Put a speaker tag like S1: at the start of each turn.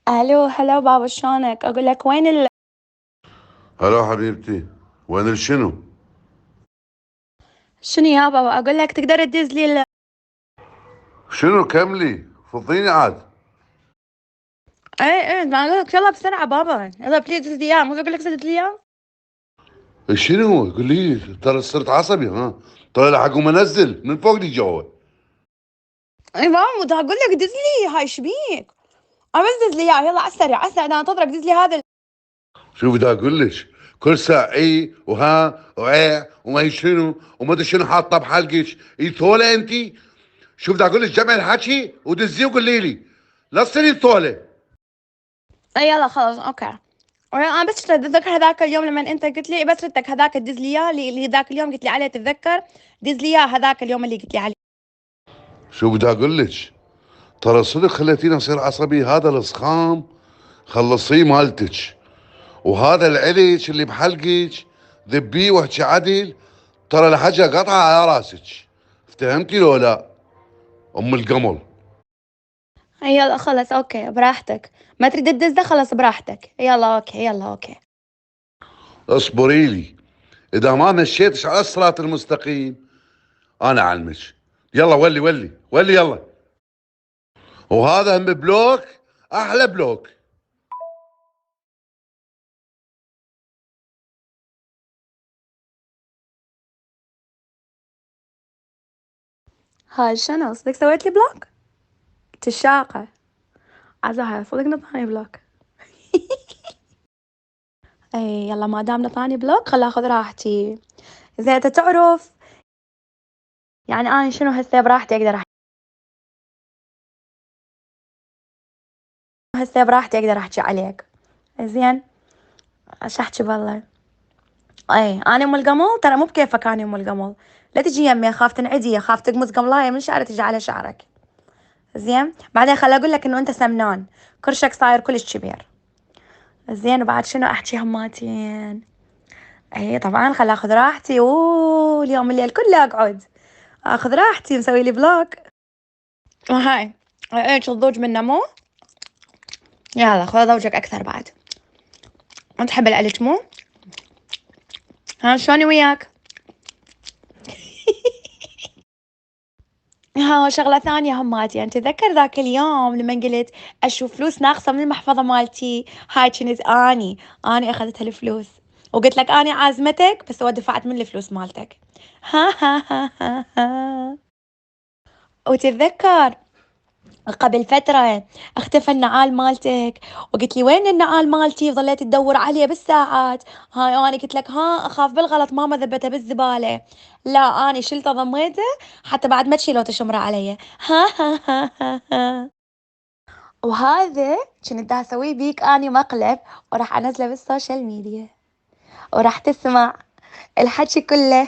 S1: الو هلا بابا، شلونك؟ اقول لك وين
S2: هلا حبيبتي. وين شنو؟
S1: شنو يا بابا؟ اقول لك تقدر تدز لي
S2: شنو كملي فضيني عاد.
S1: اي ما اقول لك يلا بسرعه بابا، يلا بليز دز لي اياه، مو اقول لك دز لي اياه.
S2: شنو قولي، ترى صرت عصبي ها. طلع لحق ما انزل من فوق دي جوا.
S1: اي بابا دا اقول لك دز لي، هاي ايش بيك؟ بس دز لي اياه يلا على السريع على السريع، انا انتظرك دز لي هذا
S2: شوفي دا اقول لك كل ساعه اي وها وعي وما هي شنو وما ادري شنو حاطه بحلقك اي ثوله انت. شوف دا اقول لك جمع الحكي ودزيه وقولي لي لا تصيري ثوله.
S1: اي يلا خلاص اوكي. انا بس تتذكر هذاك اليوم لما انت قلت لي بس ردك هذاك تدز لي اياه، اللي ذاك اليوم قلت لي عليه، تتذكر؟ دز لي اياه هذاك اليوم اللي قلت لي عليه.
S2: شوفي دا اقول لك ترى صدق خليتيني اصير عصبي. هذا الصخام خلصيه مالتك، وهذا العليج اللي بحلقك ذبيه واحكي عدل. ترى الحاجة قطعة على راسك، افتهمتي لو لا؟ ام القمل.
S1: اي يلا خلاص اوكي براحتك، ما تريد تدز ده خلاص براحتك، يلا اوكي يلا اوكي.
S2: اصبري لي، اذا ما مشيتش على الصراط المستقيم انا اعلمك. يلا ولي ولي ولي يلا. وهذا هم بلوك، احلى بلوك.
S1: هاي شنو صدق سويت لي بلوك؟ تشاقة عزها صدق نطاني بلوك. اي يلا ما دام نطاني بلوك خل اخذ راحتي. زين انت تعرف يعني انا شنو هسه براحتي اقدر احكي عليك. زين ايش احكي بالله. اي انا ام القمل، ترى مو بكيفك، انا ام القمل. لا تجي يمي، اخاف تنعدي، اخاف تقمص قملايه من شعري تجي على شعرك. زين بعدين خل اقول لك انه انت سمنان، كرشك صاير كلش كبير. زين وبعد شنو احكي هماتين. اي طبعا خل اخذ راحتي، اليوم الليل كله اقعد اخذ راحتي مسوي لي بلوك. هاي ايش الضوج منه مو؟ يلا خذ ضوجك اكثر بعد. انت تحب العلج مو؟ ها شلوني وياك؟ ها شغلة ثانية هماتي، يعني تذكر ذاك اليوم لما قلت اشوف فلوس ناقصة من المحفظة مالتي؟ هاي كنت اني اخذت هالفلوس وقلت لك اني عازمتك، بس هو دفعت من الفلوس مالتك. ها وتتذكر قبل فترة اختفى النعال مالتك وقلت لي وين النعال مالتي، وظليت تدور عليه بالساعات. هاي انا قلت لك اخاف بالغلط ماما ذبته بالزبالة. لا انا شلته ضميته حتى بعد ما تشيله تشمره علي. ها وهذا كنت دا اسوي بيك اني مقلب، وراح انزله بالسوشيال ميديا وراح تسمع الحكي كله.